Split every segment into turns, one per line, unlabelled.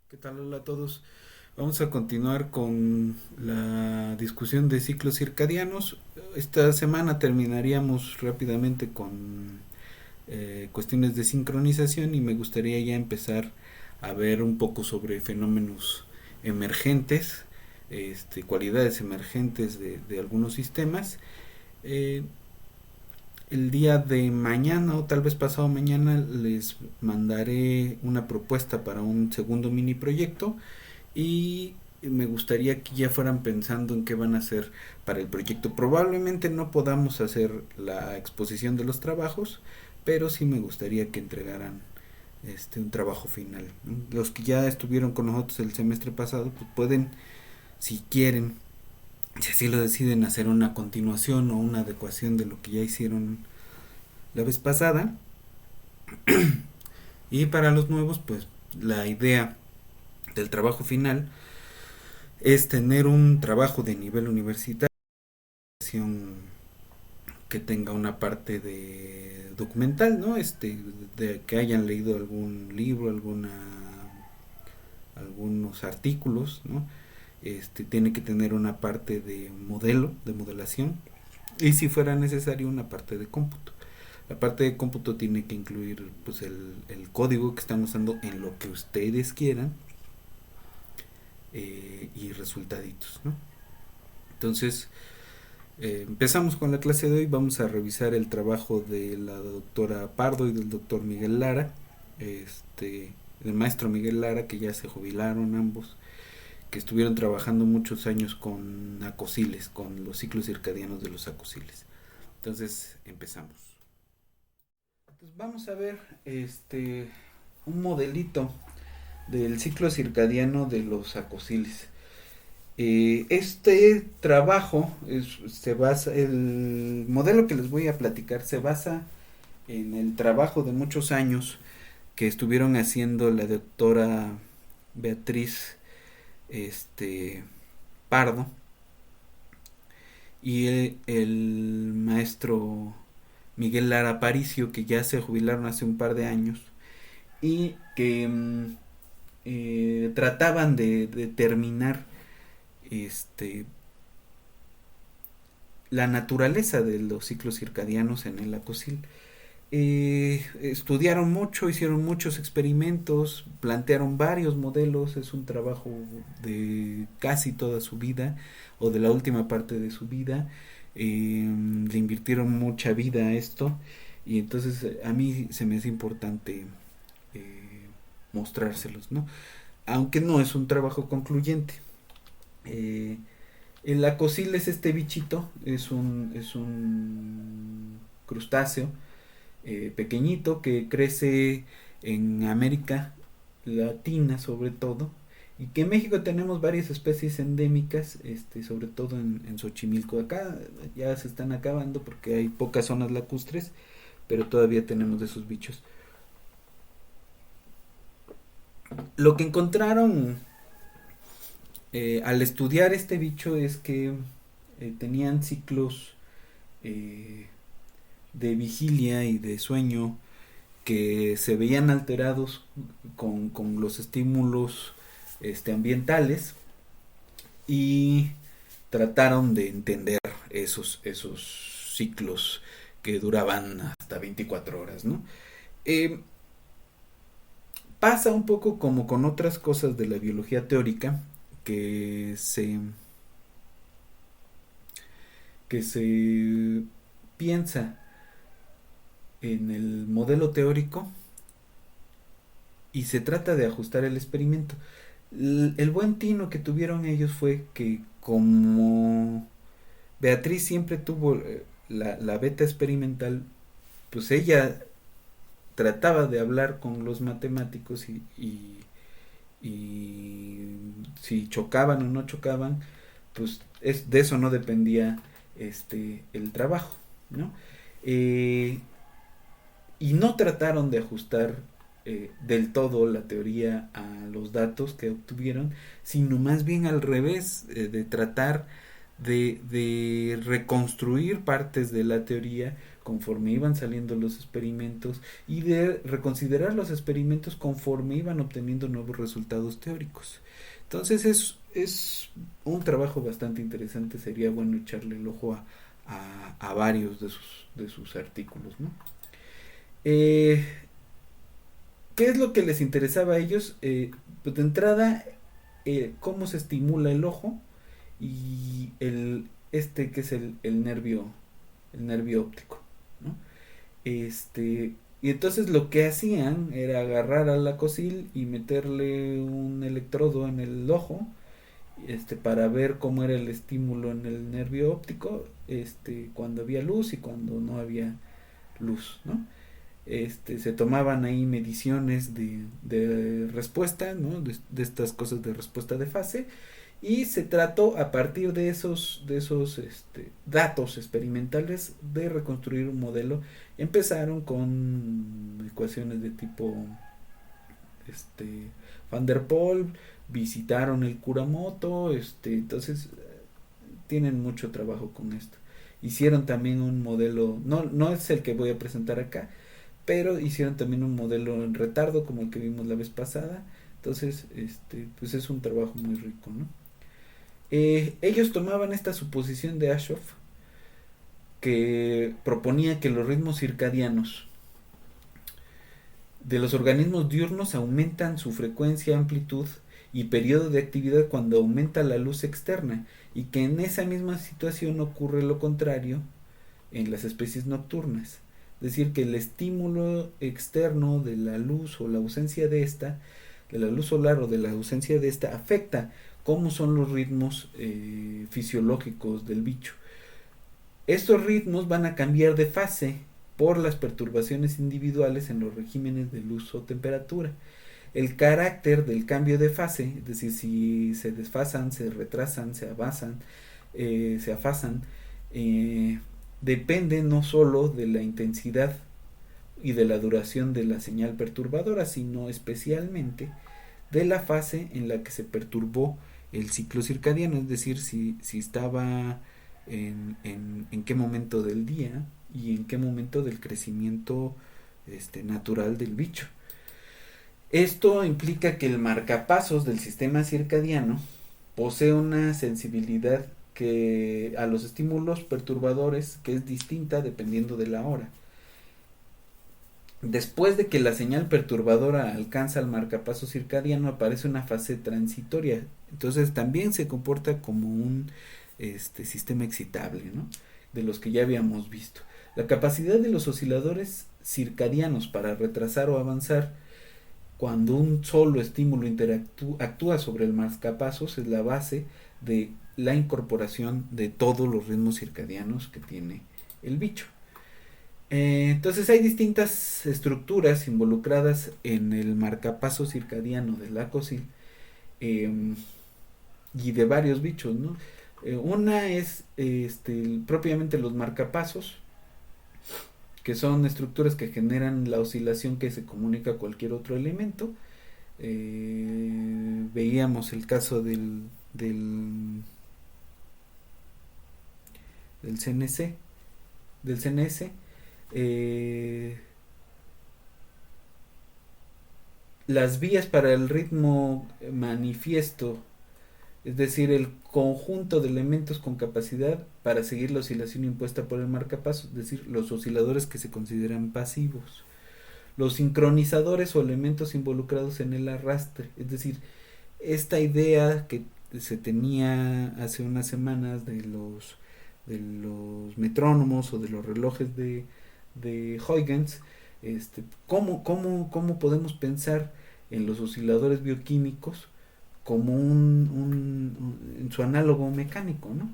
¿Qué tal? Hola a todos. Vamos a continuar con la discusión de ciclos circadianos. Esta semana terminaríamos rápidamente con cuestiones de sincronización y me gustaría ya empezar a ver un poco sobre fenómenos emergentes, cualidades emergentes de algunos sistemas. Eh, el día de mañana o tal vez pasado mañana les mandaré una propuesta para un segundo mini proyecto y me gustaría que ya fueran pensando en qué van a hacer para el proyecto. Probablemente no podamos hacer la exposición de los trabajos, pero sí me gustaría que entregaran un trabajo final, ¿no? Los que ya estuvieron con nosotros el semestre pasado, pues pueden, si quieren, si así lo deciden, hacer una continuación o una adecuación de lo que ya hicieron la vez pasada. Y para los nuevos, pues la idea del trabajo final es tener un trabajo de nivel universitario que tenga una parte de documental, ¿no? De que hayan leído algún libro, algunos artículos, ¿no? Tiene que tener una parte de modelo, de modelación, y si fuera necesario una parte de cómputo. La parte de cómputo tiene que incluir pues el código que están usando en lo que ustedes quieran, y resultaditos, ¿no? Entonces, empezamos con la clase de hoy. Vamos a revisar el trabajo de la doctora Pardo y del doctor Miguel Lara, este, el maestro Miguel Lara, que ya se jubilaron ambos, que estuvieron trabajando muchos años con acosiles, con los ciclos circadianos de los acosiles. Entonces, empezamos. Entonces, vamos a ver un modelito del ciclo circadiano de los acosiles. Este trabajo se basa, el modelo que les voy a platicar se basa en el trabajo de muchos años que estuvieron haciendo la doctora Beatriz este, Pardo y el maestro Miguel Lara Aparicio, que ya se jubilaron hace un par de años y que trataban de determinar este, la naturaleza de los ciclos circadianos en el acosil. Estudiaron mucho, hicieron muchos experimentos, plantearon varios modelos, es un trabajo de casi toda su vida o de la última parte de su vida. Le invirtieron mucha vida a esto y entonces a mí se me hace importante mostrárselos, ¿no? Aunque no es un trabajo concluyente. Eh, el acosil es este bichito, es un crustáceo pequeñito que crece en América Latina sobre todo, y que en México tenemos varias especies endémicas, sobre todo en Xochimilco. Acá ya se están acabando porque hay pocas zonas lacustres, pero todavía tenemos de esos bichos. Lo que encontraron al estudiar este bicho es que tenían ciclos eh, de vigilia y de sueño que se veían alterados con los estímulos ambientales, y trataron de entender esos ciclos que duraban hasta 24 horas, ¿no? Eh, Pasa un poco como con otras cosas de la biología teórica que se piensa en el modelo teórico y se trata de ajustar el experimento. El buen tino que tuvieron ellos fue que como Beatriz siempre tuvo la beta experimental, pues ella trataba de hablar con los matemáticos y si chocaban o no chocaban, pues de eso no dependía el trabajo, ¿no? Eh, y no trataron de ajustar del todo la teoría a los datos que obtuvieron, sino más bien al revés, de tratar de reconstruir partes de la teoría conforme iban saliendo los experimentos y de reconsiderar los experimentos conforme iban obteniendo nuevos resultados teóricos. Entonces es un trabajo bastante interesante, sería bueno echarle el ojo a varios de sus artículos, ¿no? Eh, ¿Qué es lo que les interesaba a ellos? Pues de entrada, cómo se estimula el ojo y que es el nervio óptico, ¿no? Y entonces lo que hacían era agarrar a la cosil y meterle un electrodo en el ojo, para ver cómo era el estímulo en el nervio óptico, cuando había luz y cuando no había luz, ¿no? Se tomaban ahí mediciones de respuesta, ¿no? De estas cosas de respuesta de fase, y se trató a partir de esos datos experimentales de reconstruir un modelo. Empezaron con ecuaciones de tipo Van der Pol, visitaron el Kuramoto, entonces tienen mucho trabajo con esto. Hicieron también un modelo, no es el que voy a presentar acá, pero hicieron también un modelo en retardo como el que vimos la vez pasada. Entonces, pues es un trabajo muy rico, ¿no? Ellos tomaban esta suposición de Ashoff, que proponía que los ritmos circadianos de los organismos diurnos aumentan su frecuencia, amplitud y periodo de actividad cuando aumenta la luz externa, y que en esa misma situación ocurre lo contrario en las especies nocturnas. Es decir, que el estímulo externo de la luz o la ausencia de esta, de la luz solar o de la ausencia de esta, afecta cómo son los ritmos fisiológicos del bicho. Estos ritmos van a cambiar de fase por las perturbaciones individuales en los regímenes de luz o temperatura. El carácter del cambio de fase, es decir, si se desfasan, se retrasan, se avanzan, se afasan, depende no solo de la intensidad y de la duración de la señal perturbadora, sino especialmente de la fase en la que se perturbó el ciclo circadiano, es decir, si estaba en qué momento del día y en qué momento del crecimiento natural del bicho. Esto implica que el marcapasos del sistema circadiano posee una sensibilidad que a los estímulos perturbadores que es distinta dependiendo de la hora. Después de que la señal perturbadora alcanza el marcapaso circadiano, aparece una fase transitoria. Entonces también se comporta como un sistema excitable, ¿no? De los que ya habíamos visto. La capacidad de los osciladores circadianos para retrasar o avanzar cuando un solo estímulo actúa sobre el marcapasos es la base de la incorporación de todos los ritmos circadianos que tiene el bicho. Entonces hay distintas estructuras involucradas en el marcapaso circadiano de la cosil, y de varios bichos, ¿no? Una es propiamente los marcapasos, que son estructuras que generan la oscilación que se comunica a cualquier otro elemento. Veíamos el caso del CNC, del CNS. Las vías para el ritmo manifiesto, es decir, el conjunto de elementos con capacidad para seguir la oscilación impuesta por el marcapaso, es decir, los osciladores que se consideran pasivos. Los sincronizadores o elementos involucrados en el arrastre, es decir, esta idea que se tenía hace unas semanas de los metrónomos o de los relojes de Huygens, ¿cómo podemos pensar en los osciladores bioquímicos como en su análogo mecánico, ¿no?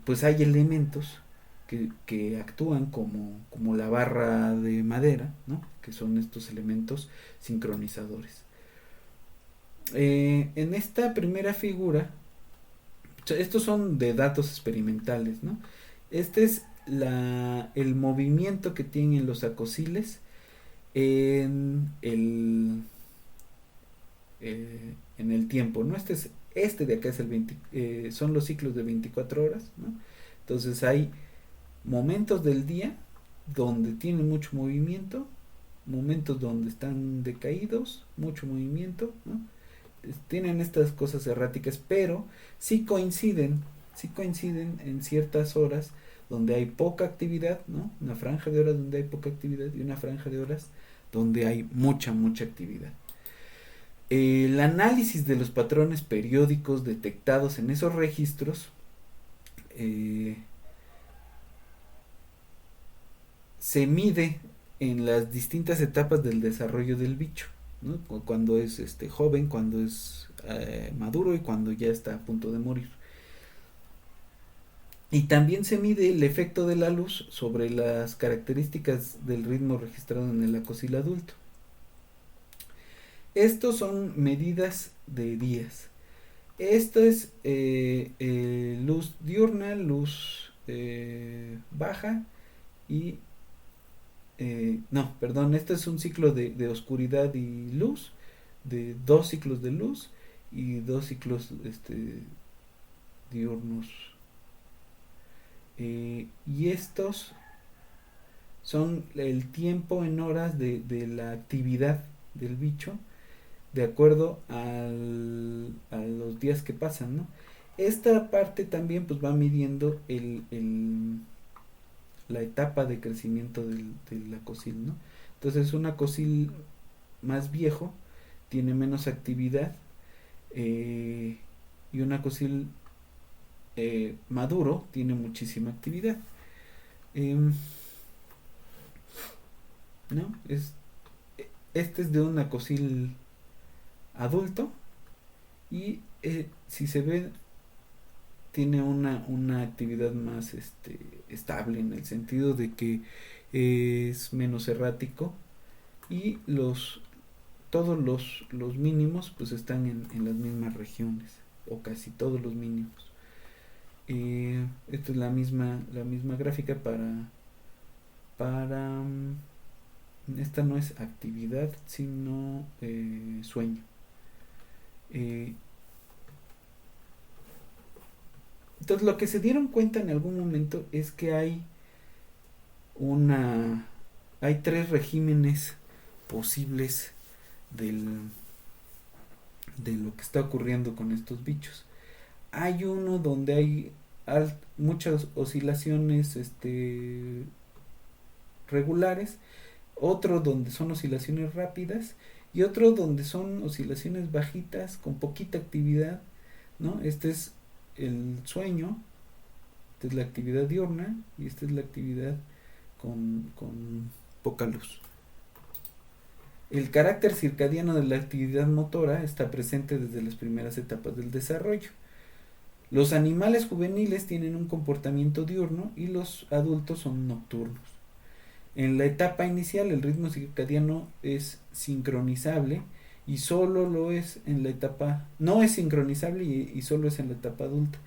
Pues hay elementos que actúan como la barra de madera, ¿no? Que son estos elementos sincronizadores. En esta primera figura, estos son de datos experimentales, ¿no? Este es el movimiento que tienen los acosiles en el tiempo, ¿no? Este de acá es son los ciclos de 24 horas, ¿no? Entonces hay momentos del día donde tienen mucho movimiento, momentos donde están decaídos, mucho movimiento, ¿no? Tienen estas cosas erráticas, pero sí coinciden, sí coinciden en ciertas horas donde hay poca actividad, ¿no? Una franja de horas donde hay poca actividad y una franja de horas donde hay mucha actividad. El análisis de los patrones periódicos detectados en esos registros eh, se mide en las distintas etapas del desarrollo del bicho, ¿no? Cuando es joven, cuando es maduro y cuando ya está a punto de morir. Y también se mide el efecto de la luz sobre las características del ritmo registrado en el acosil adulto. Estos son medidas de días. Esto es luz diurna, luz baja y no, perdón, este es un ciclo de oscuridad y luz, de 2 ciclos de luz y 2 ciclos diurnos. Y estos son el tiempo en horas de la actividad del bicho de acuerdo a los días que pasan, ¿no? Esta parte también pues va midiendo la etapa de crecimiento del acosil, ¿no? Entonces un acosil más viejo tiene menos actividad y un acosil maduro tiene muchísima actividad. Em, ¿No? Este es de un acosil adulto y si se ve tiene una actividad más estable en el sentido de que es menos errático y todos los mínimos pues están en las mismas regiones o casi todos los mínimos. Esta es la misma gráfica para esta no es actividad sino sueño. Entonces lo que se dieron cuenta en algún momento es que hay 3 regímenes posibles de lo que está ocurriendo con estos bichos. Hay uno donde hay muchas oscilaciones regulares, otro donde son oscilaciones rápidas y otro donde son oscilaciones bajitas con poquita actividad, ¿no? Este es el sueño, esta es la actividad diurna y esta es la actividad con poca luz. El carácter circadiano de la actividad motora está presente desde las primeras etapas del desarrollo. Los animales juveniles tienen un comportamiento diurno y los adultos son nocturnos. En la etapa inicial el ritmo circadiano es sincronizable y solo lo es en la etapa, no es sincronizable y solo es en la etapa adulta.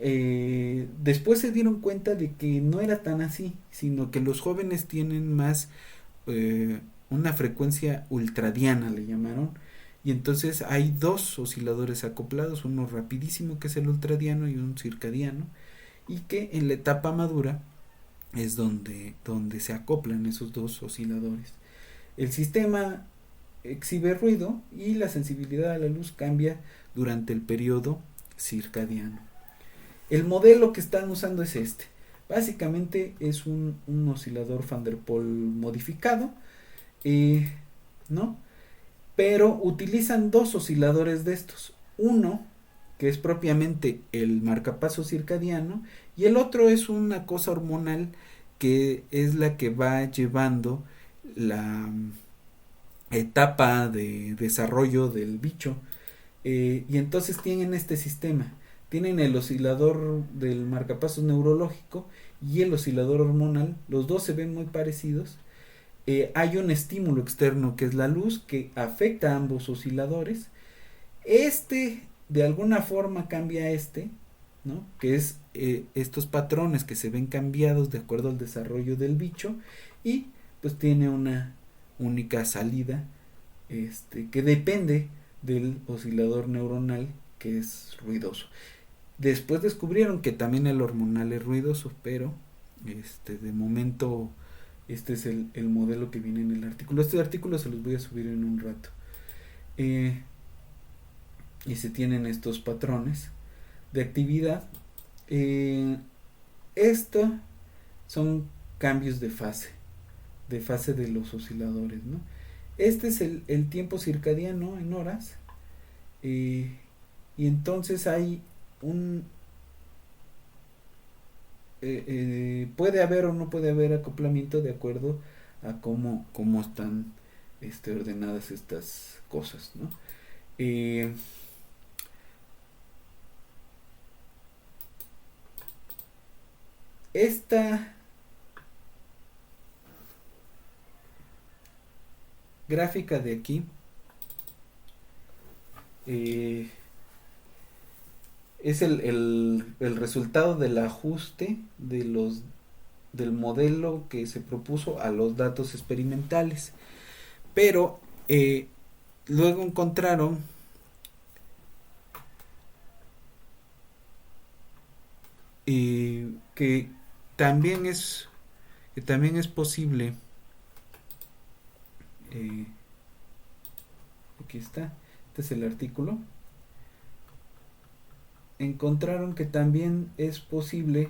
Después se dieron cuenta de que no era tan así, sino que los jóvenes tienen más una frecuencia ultradiana, le llamaron, y entonces hay 2 osciladores acoplados, uno rapidísimo que es el ultradiano y un circadiano, y que en la etapa madura es donde se acoplan esos 2 osciladores. El sistema exhibe ruido y la sensibilidad a la luz cambia durante el periodo circadiano. El modelo que están usando es este. Básicamente es un oscilador Van der Pol modificado, ¿no? Pero utilizan 2 osciladores de estos. Uno que es propiamente el marcapaso circadiano y el otro es una cosa hormonal que es la que va llevando la etapa de desarrollo del bicho. Y entonces tienen este sistema. Tienen el oscilador del marcapasos neurológico y el oscilador hormonal. Los dos se ven muy parecidos. Hay un estímulo externo que es la luz que afecta a ambos osciladores. De alguna forma cambia ¿no? Que es estos patrones que se ven cambiados de acuerdo al desarrollo del bicho y pues tiene una única salida que depende del oscilador neuronal que es ruidoso. Después descubrieron que también el hormonal es ruidoso, pero De momento, este es el modelo que viene en el artículo. Este artículo se los voy a subir en un rato. Y se tienen estos patrones de actividad. Eh, Esto son cambios de fase de los osciladores, ¿no? Este es el tiempo circadiano en horas. eh, y entonces hay un... puede haber o no puede haber acoplamiento de acuerdo a cómo están ordenadas estas cosas, ¿no? Eh, esta gráfica de aquí eh, es el resultado del ajuste del modelo que se propuso a los datos experimentales. Pero luego encontraron que también es que también es posible, eh, aquí está, este es el artículo, encontraron que también es posible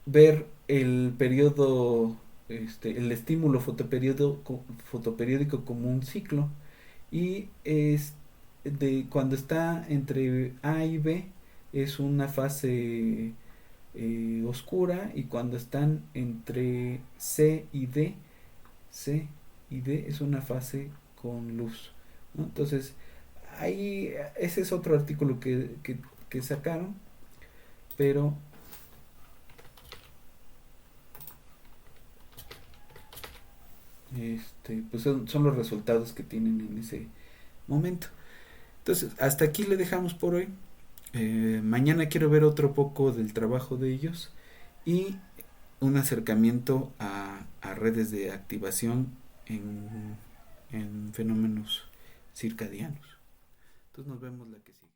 ver el periodo, el estímulo fotoperiódico como un ciclo, y es de cuando está entre A y B es una fase oscura, y cuando están entre C y D es una fase con luz, ¿no? Entonces, ahí ese es otro artículo que sacaron, pero pues son los resultados que tienen en ese momento. Entonces, hasta aquí le dejamos por hoy. Mañana quiero ver otro poco del trabajo de ellos y un acercamiento a redes de activación en fenómenos circadianos. Entonces nos vemos la que sigue.